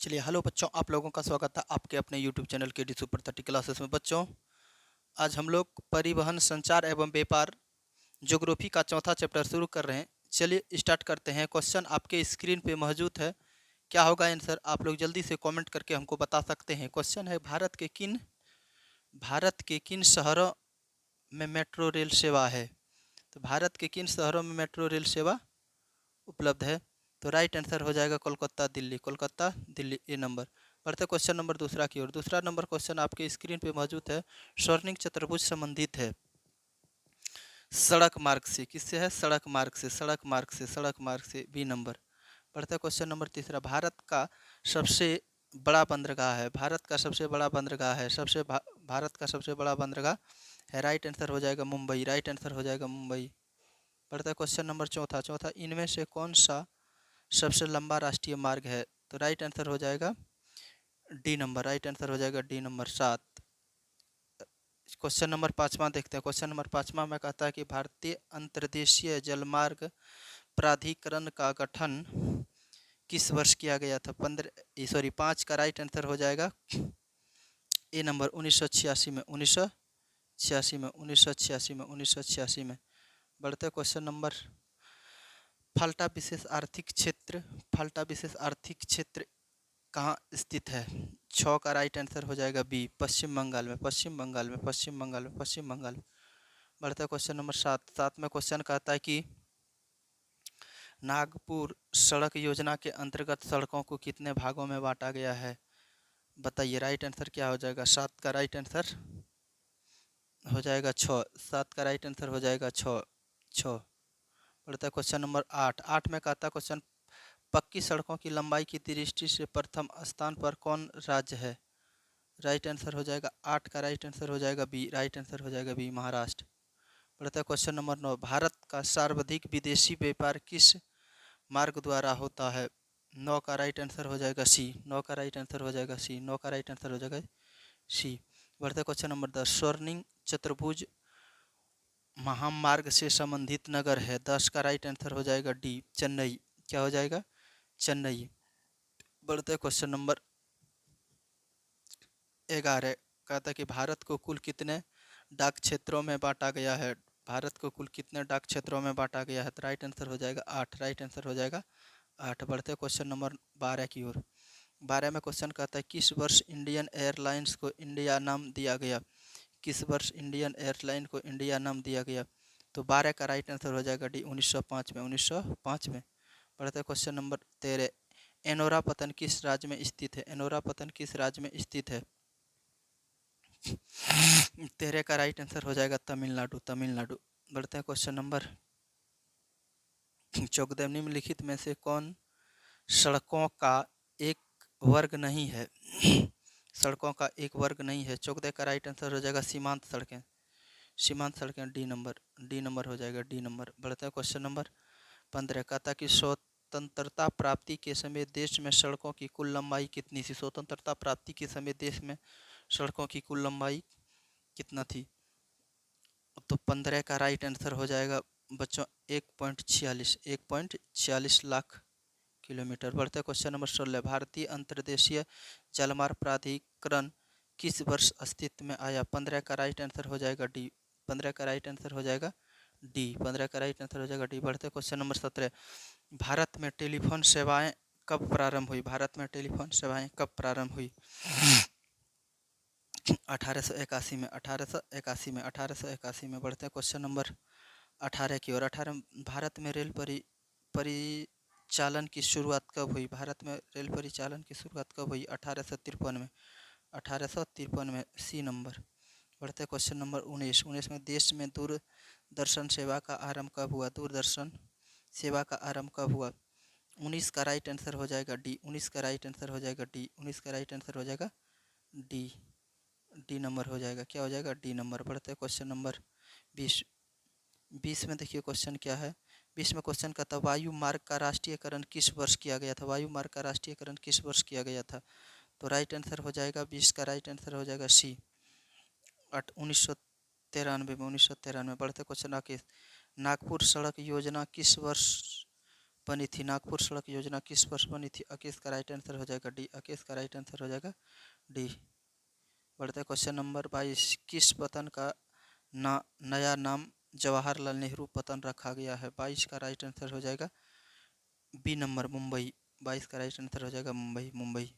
चलिए हेलो बच्चों, आप लोगों का स्वागत है आपके अपने यूट्यूब चैनल के डी सुपर 30 क्लासेस में। बच्चों, आज हम लोग परिवहन, संचार एवं व्यापार ज्योग्राफी का चौथा चैप्टर शुरू कर रहे हैं। चलिए स्टार्ट करते हैं। क्वेश्चन आपके स्क्रीन पे मौजूद है। क्या होगा आंसर, आप लोग जल्दी से कमेंट करके हमको बता सकते हैं। क्वेश्चन है, भारत के किन शहरों में मेट्रो रेल सेवा है। तो भारत के किन शहरों में मेट्रो रेल सेवा उपलब्ध है। तो राइट आंसर हो जाएगा कोलकाता दिल्ली। कोलकाता दिल्ली, ए नंबर। बढ़ते क्वेश्चन नंबर दूसरा की ओर। दूसरा नंबर क्वेश्चन आपके स्क्रीन पे मौजूद है। स्वर्णिम चतुर्भुज संबंधित है सड़क मार्ग से। किससे है? सड़क मार्ग से, सड़क मार्ग से, सड़क मार्ग से, बी नंबर। बढ़ते क्वेश्चन नंबर तीसरा। भारत का सबसे बड़ा बंदरगाह है। भारत का सबसे बड़ा बंदरगाह है, भारत का सबसे बड़ा बंदरगाह है। राइट आंसर हो जाएगा मुंबई। राइट आंसर हो जाएगा मुंबई। बढ़ता क्वेश्चन नंबर चौथा। इनमें से कौन सा सबसे लंबा राष्ट्रीय मार्ग है। तो राइट आंसर हो जाएगा डी नंबर। राइट आंसर हो जाएगा डी नंबर 7। क्वेश्चन नंबर पाँचवा देखते हैं। क्वेश्चन नंबर पाँचवा में कहता है कि भारतीय अंतर्देशीय जलमार्ग प्राधिकरण का गठन किस वर्ष किया गया था। 5 का राइट आंसर हो जाएगा ए नंबर, 1986 में। 1986 में, 1986 में, 1986 में। बढ़ते क्वेश्चन नंबर, फाल्टा विशेष आर्थिक क्षेत्र, फाल्टा विशेष आर्थिक क्षेत्र कहाँ स्थित है। 6 का राइट आंसर हो जाएगा बी, पश्चिम बंगाल में, पश्चिम बंगाल में, पश्चिम बंगाल में, पश्चिम बंगाल में। बढ़ता है क्वेश्चन नंबर 7 में क्वेश्चन कहता है कि नागपुर सड़क योजना के अंतर्गत सड़कों को कितने भागों में बांटा गया है। बताइए राइट आंसर क्या हो जाएगा। 7 का राइट आंसर हो जाएगा 6। 7 का राइट आंसर हो जाएगा 6। बढ़ता है क्वेश्चन नंबर 8 में कहता है क्वेश्चन, पक्की सड़कों की लंबाई की दृष्टि से प्रथम स्थान पर कौन राज्य है। राइट आंसर हो जाएगा 8 का राइट आंसर हो जाएगा बी। राइट आंसर हो जाएगा बी, महाराष्ट्र। बढ़ता है क्वेश्चन नंबर 9, भारत का सर्वाधिक विदेशी व्यापार किस मार्ग द्वारा होता है। 9 का राइट आंसर हो जाएगा सी। 9 का राइट आंसर हो जाएगा सी। 9 का राइट आंसर हो जाएगा सी। बढ़ता है क्वेश्चन नंबर 10, स्वर्णिम चतुर्भुज महामार्ग से संबंधित नगर है। 10 का राइट आंसर हो जाएगा डी, चेन्नई। क्या हो जाएगा? चेन्नई। बढ़ते क्वेश्चन नंबर 11, कहता है कि भारत को कुल कितने डाक क्षेत्रों में बांटा गया है। भारत को कुल कितने डाक क्षेत्रों में बांटा गया है। तो राइट आंसर हो जाएगा 8। राइट आंसर हो जाएगा 8। बढ़ते क्वेश्चन नंबर 12 की ओर। 12 में क्वेश्चन कहता है, किस वर्ष इंडियन एयरलाइंस को इंडिया नाम दिया गया। किस वर्ष इंडियन एयरलाइन को इंडिया नाम दिया गया। तो 12 का राइट आंसर हो जाएगा डी, 1905 में। 1905 में। बढ़ते क्वेश्चन नंबर 13, एनोरा पतन किस राज्य में स्थित है। एनोरा पतन किस राज्य में स्थित है। 13 का राइट आंसर हो जाएगा तमिलनाडु। तमिलनाडु। बढ़ते हैं क्वेश्चन नंबर 14, निम्नलिखित में से कौन सड़कों का एक वर्ग नहीं है। सड़कों का एक वर्ग नहीं है। 14 का राइट आंसर हो जाएगा सीमांत सड़कें। सीमांत सड़कें, डी नंबर। डी नंबर हो जाएगा डी नंबर। बढ़ते हैं क्वेश्चन नंबर 15, कहता कि स्वतंत्रता प्राप्ति के समय देश में सड़कों की कुल लंबाई कितनी थी। स्वतंत्रता प्राप्ति के समय देश में सड़कों की कुल लंबाई कितना थी। तो 15 का राइट आंसर हो जाएगा बच्चों 1.46 लाख किलोमीटर। बढ़ते क्वेश्चन नंबर 16, भारतीय अंतर्देशीय जलमार्ग प्राधिकरण किस वर्ष अस्तित्व में आया। 15 का राइट आंसर हो जाएगा डी। 15 का राइट आंसर हो जाएगा डी। 15 का राइट आंसर हो जाएगा डी। बढ़ते क्वेश्चन नंबर 17, भारत में टेलीफोन सेवाएं कब प्रारंभ हुई। भारत में टेलीफोन सेवाएं कब प्रारंभ हुई। 1881 में। 1881 में। 1881 में। बढ़ते हैं क्वेश्चन नंबर 18 की ओर। 18, भारत में रेल परिचालन की शुरुआत कब हुई। भारत में रेल परिचालन की शुरुआत कब हुई। 1853 में। 1853 में, सी नंबर। बढ़ते क्वेश्चन नंबर 19। 19 में, देश में दूरदर्शन सेवा का आरंभ कब हुआ। दूरदर्शन सेवा का आरंभ कब हुआ। 19 का राइट आंसर हो जाएगा डी। 19 का राइट आंसर हो जाएगा डी। 19 का राइट आंसर हो जाएगा डी। डी नंबर हो जाएगा। क्या हो जाएगा? D number. बढ़ते हैं क्वेश्चन नंबर 20। 20 में देखिए क्वेश्चन क्या है। 20 में क्वेश्चन का था, वायु मार्ग का राष्ट्रीयकरण किस वर्ष किया गया था। वायु मार्ग का राष्ट्रीयकरण किस वर्ष किया गया था। तो राइट आंसर हो जाएगा 20 का राइट आंसर हो जाएगा सी, 1993 में। 1993। बढ़ते क्वेश्चन आके, नागपुर सड़क योजना किस वर्ष बनी थी? नागपुर सड़क योजना किस वर्ष बनी थी? 21 का राइट आंसर हो जाएगा डी। 21 का राइट आंसर हो जाएगा डी। बढ़ते हैं क्वेश्चन नंबर 22। किस पतन का नया नाम जवाहरलाल नेहरू पतन रखा गया है? 22 का राइट आंसर हो जाएगा बी नंबर, मुंबई। 22 का राइट आंसर हो जाएगा मुंबई। मुंबई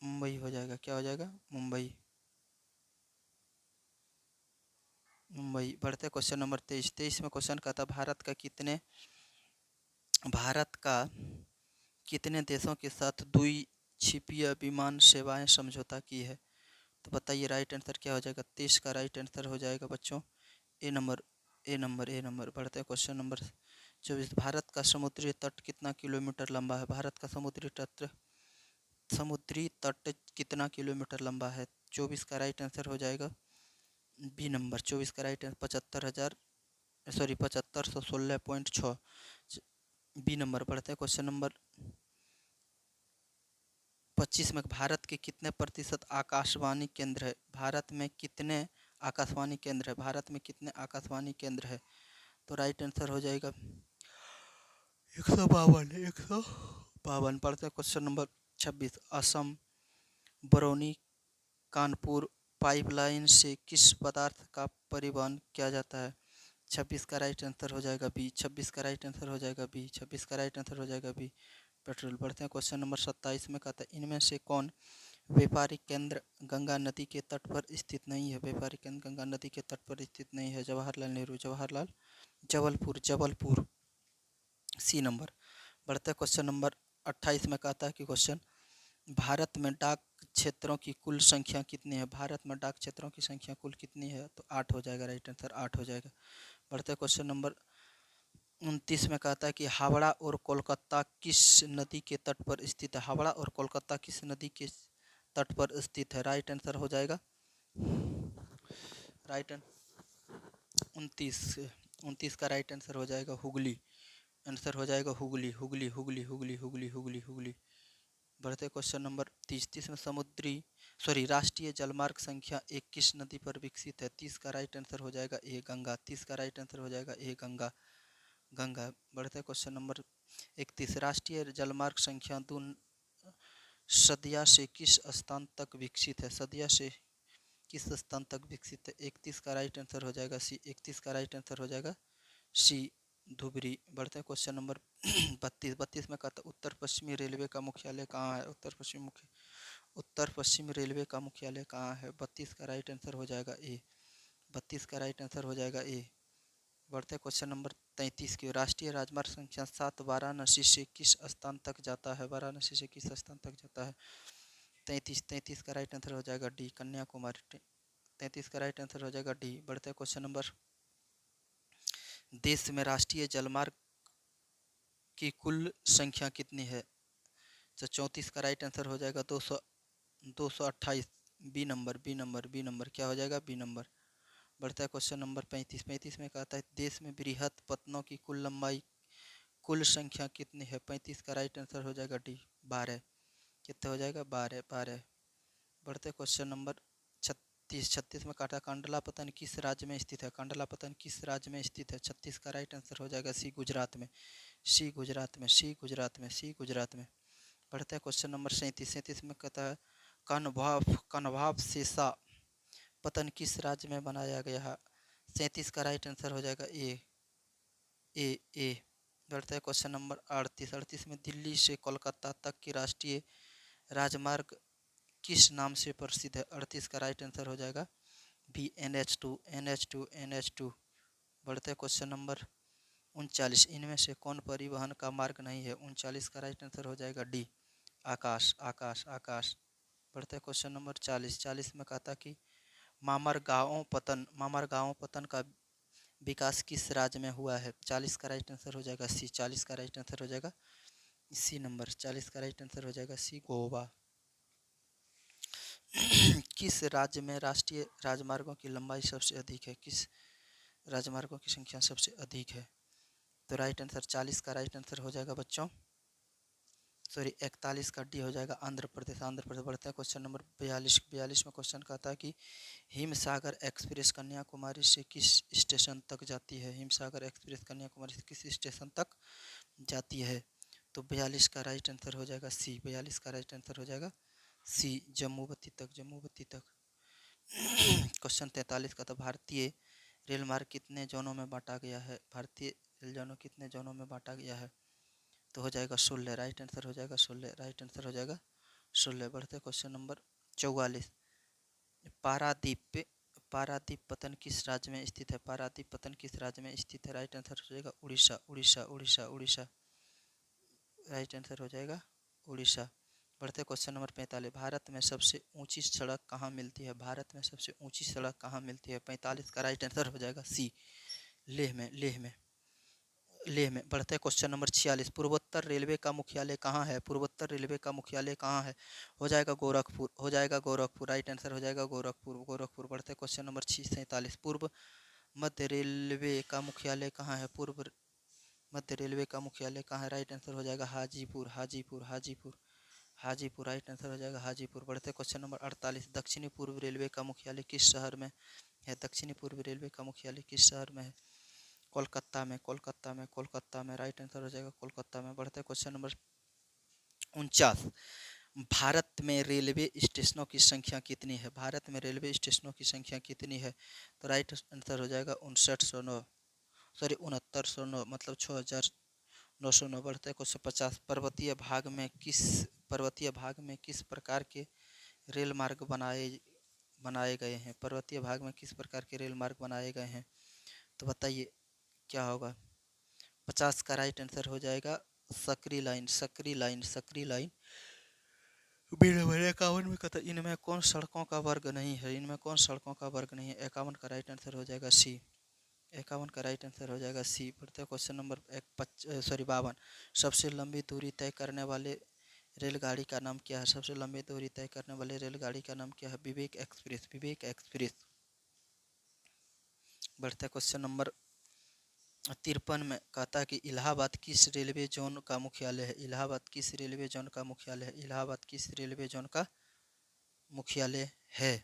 मुंबई हो जाएगा, क्या हो जाएगा? मुंबई। मुंबई। बढ़ते क्वेश्चन नंबर 23। 23 में क्वेश्चन का था भारत का कितने देशों के साथ द्विपक्षीय विमान सेवाएं समझौता की है? तो बताइए राइट आंसर क्या हो जाएगा? 23 का राइट आंसर हो जाएगा बच्चों ए नंबर। ए नंबर, ए नंबर। बढ़ते हैं क्वेश्चन नंबर 24। भारत का समुद्री तट कितना किलोमीटर लंबा है? भारत का समुद्री तट कितना किलोमीटर लंबा है? 24 का राइट आंसर हो जाएगा बी नंबर। 24 का राइट आंसर 75,116.6 बी नंबर। बढ़ते हैं क्वेश्चन नंबर 25 में भारत के कितने प्रतिशत आकाशवाणी केंद्र है? भारत में कितने आकाशवाणी केंद्र है? भारत में कितने आकाशवाणी केंद्र है? तो राइट आंसर हो जाएगा 152। 152। पढ़ते हैं question number 26। Assam Barauni Kanpur pipeline से किस पदार्थ का परिवहन किया जाता है? 26 का राइट आंसर हो जाएगा बी। 26 का राइट आंसर हो जाएगा बी। 26 का राइट आंसर हो जाएगा बी, पेट्रोल। बढ़ते हैं क्वेश्चन नंबर 27 में कहता है इनमें से कौन व्यापारिक केंद्र गंगा नदी के तट पर स्थित नहीं है? व्यापारिक केंद्र गंगा नदी के तट पर स्थित नहीं है। Jawaharlal Nehru, Jawaharlal, Jabalpur, Jabalpur, C number. बढ़ते क्वेश्चन नंबर 28 में कहता है कि क्वेश्चन भारत में डाक क्षेत्रों की कुल संख्या कितनी है? भारत में डाक क्षेत्रों की संख्या कुल कितनी है? तो 8 हो जाएगा, राइट आंसर 8 हो जाएगा। बढ़ते क्वेश्चन नंबर 29 में कहता है कि हावड़ा और कोलकाता किस नदी के तट पर स्थित है? हावड़ा और कोलकाता किस नदी के तट पर स्थित है? राइट आंसर हो जाएगा राइट 29। 29 का राइट आंसर हो जाएगा हुगली। आंसर हो जाएगा हुगली, हुगली, हुगली, हुगली, हुगली, हुगली, हुगली। बढ़ते क्वेश्चन नंबर 30। 30 में राष्ट्रीय जलमार्ग संख्या 1 किस नदी पर विकसित है? 30 का राइट आंसर हो जाएगा ए गंगा। 30 का राइट आंसर हो जाएगा ए गंगा, गंगा। बढ़ते क्वेश्चन नंबर 31। राष्ट्रीय जलमार्ग संख्या 2 सदिया से किस स्थान तक विकसित है? सदिया से किस स्थान तक विकसित है? 31 का राइट आंसर हो जाएगा सी। 31 का राइट आंसर हो जाएगा सी, धुबरी। बढ़ते हैं क्वेश्चन नंबर 32। 32 में कहता है उत्तर पश्चिमी रेलवे का मुख्यालय कहाँ है? उत्तर पश्चिम रेलवे का मुख्यालय कहाँ है? 32 का राइट आंसर हो जाएगा ए। 32 का राइट आंसर हो जाएगा ए। बढ़ते क्वेश्चन नंबर 33 की। राष्ट्रीय राजमार्ग संख्या 7 वाराणसी से किस स्थान तक जाता है? वाराणसी से किस स्थान तक जाता है? 33 का राइट आंसर हो जाएगा डी, कन्याकुमारी। 33 का राइट आंसर हो जाएगा डी। बढ़ते क्वेश्चन नंबर देश में राष्ट्रीय जलमार्ग की कुल संख्या कितनी है? तो 34 का राइट आंसर हो जाएगा 228 B number, B number, B number. क्या हो जाएगा? B number. बढ़ता है क्वेश्चन नंबर 35। 35 में कहता है देश में बृहत पत्तनों की कुल लंबाई कुल संख्या कितनी है? 35 का राइट आंसर हो जाएगा डी, 12। कितना हो जाएगा? 12, 12। बढ़ते क्वेश्चन नंबर 36। 36 में काटा कांडला पतन किस राज्य में स्थित है? कांडला पतन किस राज्य में स्थित है? 36 का राइट आंसर हो जाएगा सी, गुजरात में। सी, गुजरात में, सी, गुजरात में, सी, गुजरात में। बढ़ते हैं क्वेश्चन नंबर 37। 37 में कहता है कनभाव शेषा पतन किस राज्य में बनाया गया है? 37 का राइट आंसर हो जाएगा ए, ए, ए। बढ़ते हैं क्वेश्चन नंबर 38। 38 में दिल्ली से कोलकाता तक की राष्ट्रीय राजमार्ग किस नाम से प्रसिद्ध है? 38 का राइट आंसर हो जाएगा बी, NH2, NH2, NH2। बढ़ते हैं क्वेश्चन नंबर 39। इनमें से कौन परिवहन का मार्ग नहीं है? 39 का राइट आंसर हो जाएगा डी, आकाश, आकाश, आकाश। बढ़ते हैं क्वेश्चन नंबर 40। 40 में कहता कि मामर गाँव पतन का विकास किस राज्य में हुआ है? 40 का राइट आंसर हो जाएगा सी। 40 का राइट आंसर हो जाएगा सी नंबर। 40 का राइट आंसर हो जाएगा सी, गोवा। किस राज्य में राष्ट्रीय राजमार्गों की लंबाई सबसे अधिक है? किस राजमार्गों की संख्या सबसे अधिक है? तो राइट आंसर 40 का राइट आंसर हो जाएगा बच्चों सॉरी 41 का डी हो जाएगा आंध्र प्रदेश। आंध्र प्रदेश। बढ़ते हैं क्वेश्चन नंबर 42। 42 में क्वेश्चन कहता है कि हिमसागर एक्सप्रेस कन्याकुमारी से किस स्टेशन तक जाती है। हिमसागर एक्सप्रेस कन्याकुमारी से किस स्टेशन तक जाती है। तो 42 का राइट आंसर हो जाएगा सी। 42 का राइट आंसर हो जाएगा सी, जम्मूवती तक। जम्मूवती तक। क्वेश्चन 43 का था भारतीय रेल मार्ग कितने जोनों में बांटा गया है। भारतीय रेल जोनों कितने जोनों में बांटा गया है। तो हो जाएगा 16। राइट आंसर हो जाएगा 16। राइट आंसर हो जाएगा 16। बढ़ते क्वेश्चन नंबर 44। पारादीप पारादीप पतन किस राज्य में स्थित है। पारादीप पतन किस राज्य में स्थित है। राइट आंसर हो जाएगा उड़ीसा। उड़ीसा उड़ीसा उड़ीसा। राइट आंसर हो जाएगा उड़ीसा। बढ़ते क्वेश्चन नंबर 45। भारत में सबसे ऊंची सड़क कहाँ मिलती है। भारत में सबसे ऊंची सड़क कहाँ मिलती है। 45 का राइट आंसर हो जाएगा सी, लेह में। लेह में। लेह में। बढ़ते क्वेश्चन नंबर 46। पूर्वोत्तर रेलवे का मुख्यालय कहाँ है। पूर्वोत्तर रेलवे का मुख्यालय कहाँ है। हो जाएगा गोरखपुर। हो जाएगा गोरखपुर। राइट आंसर हो जाएगा गोरखपुर। गोरखपुर। बढ़ते क्वेश्चन नंबर 47। पूर्व मध्य रेलवे का मुख्यालय कहाँ है। पूर्व मध्य रेलवे का मुख्यालय कहाँ है। राइट आंसर हो जाएगा हाजीपुर। हाजीपुर। हाजीपुर। हाजीपुर। राइट आंसर हो जाएगा हाजीपुर। बढ़ते क्वेश्चन नंबर 48। दक्षिणी पूर्व रेलवे का मुख्यालय किस शहर में है। दक्षिणी पूर्व रेलवे का मुख्यालय किस शहर में है। कोलकाता में। कोलकाता में। कोलकाता में। राइट आंसर हो जाएगा कोलकाता में। बढ़ते क्वेश्चन नंबर 49। भारत में रेलवे स्टेशनों की संख्या कितनी है। भारत में रेलवे स्टेशनों की संख्या कितनी है। तो राइट आंसर हो जाएगा 5909, सॉरी 6909, मतलब 6909। बढ़ते क्वेश्चन 50। पर्वतीय भाग में किस प्रकार के रेल मार्ग बनाए गए हैं। पर्वतीय भाग में किस प्रकार के रेल मार्ग बनाए गए हैं। तो बताइए क्या होगा। 50 का राइट आंसर हो जाएगा सकरी लाइन। सकरी लाइन। सकरी लाइन। नंबर 51 में कहता इनमें कौन सड़कों का वर्ग नहीं है। इनमें कौन सड़कों का वर्ग नहीं है। 51 का राइट आंसर हो जाएगा सी। 51 का राइट आंसर हो जाएगा सी। बढ़ते क्वेश्चन नंबर 52। सबसे लंबी दूरी तय करने वाले रेलगाड़ी का नाम क्या है। सबसे लंबी दूरी तय करने वाले रेलगाड़ी का नाम क्या है। विवेक एक्सप्रेस। विवेक एक्सप्रेस। बढ़ते क्वेश्चन नंबर 53 में कहता है कि इलाहाबाद किस रेलवे जोन का मुख्यालय है। इलाहाबाद किस रेलवे जोन का मुख्यालय है। इलाहाबाद किस रेलवे जोन का मुख्यालय है।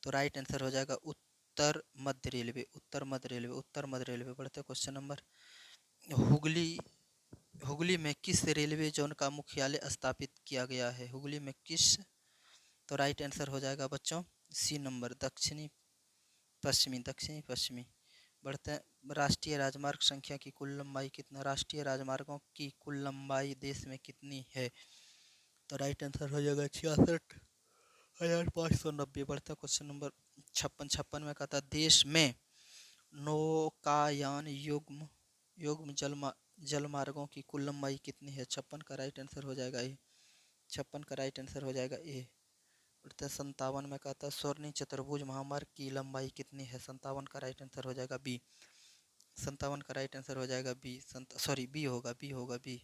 तो राइट आंसर हो जाएगा उत्तर मध्य रेलवे। उत्तर मध्य रेलवे। उत्तर मध्य रेलवे। बढ़ते क्वेश्चन नंबर हुगली हुगली में किस रेलवे जोन का मुख्यालय स्थापित किया गया है। हुगली में किस। तो राइट आंसर हो जाएगा बच्चों सी नंबर, दक्षिणी पश्चिमी। दक्षिणी पश्चिमी। बढ़ते हैं राष्ट्रीय राजमार्ग संख्या की कुल लंबाई कितना। राष्ट्रीय राजमार्गों की कुल लंबाई देश में कितनी है। तो राइट आंसर हो जाएगा 66,590। बढ़ता क्वेश्चन नंबर 56। 56 में कहता देश में नौकायान युग्म युग्म जलमार्गों की कुल लंबाई कितनी है। 56 का राइट आंसर हो जाएगा ए। 56 का राइट आंसर हो जाएगा ए। बढ़ते 57 में कहता है स्वर्णिम चतुर्भुज महामार्ग की लंबाई कितनी है। 57 का राइट आंसर हो जाएगा बी। 57 का राइट आंसर हो जाएगा बी। सॉरी बी होगा, बी होगा, बी।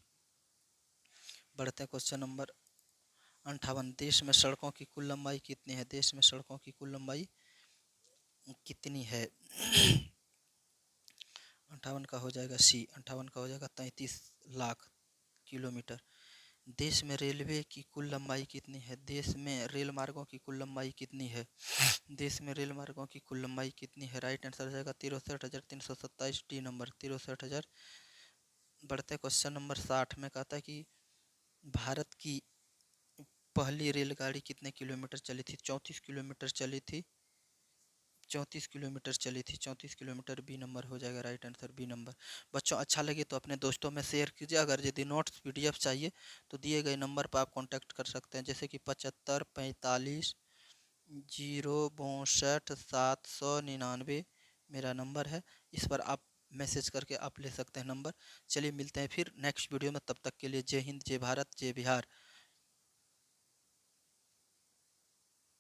बढ़ते हैं क्वेश्चन नंबर 58। देश में सड़कों की कुल लंबाई कितनी है। देश में सड़कों की कुल लंबाई कितनी है। 58 का हो जाएगा सी। 58 का हो जाएगा 33 लाख किलोमीटर। देश में रेलवे की कुल लंबाई कितनी है। देश में रेल मार्गों की कुल लंबाई कितनी है। देश में रेल मार्गों की कुल लंबाई कितनी है। राइट आंसर हो जाएगा 63,327 डी नंबर 63,000। बढ़ते क्वेश्चन नंबर 60 में कहता है कि भारत की पहली रेलगाड़ी कितने किलोमीटर चली थी। 34 किलोमीटर चली थी। 34 किलोमीटर चली थी। 34 किलोमीटर। बी नंबर हो जाएगा राइट आंसर, बी नंबर। बच्चों अच्छा लगे तो अपने दोस्तों में शेयर कीजिए। अगर यदि नोट्स PDF चाहिए तो दिए गए नंबर पर आप कांटेक्ट कर सकते हैं, जैसे कि 75 45 062 799 मेरा नंबर है। इस पर आप मैसेज करके आप ले सकते हैं नंबर। चलिए मिलते हैं फिर नेक्स्ट वीडियो में। तब तक के लिए जय हिंद, जय भारत, जय बिहार।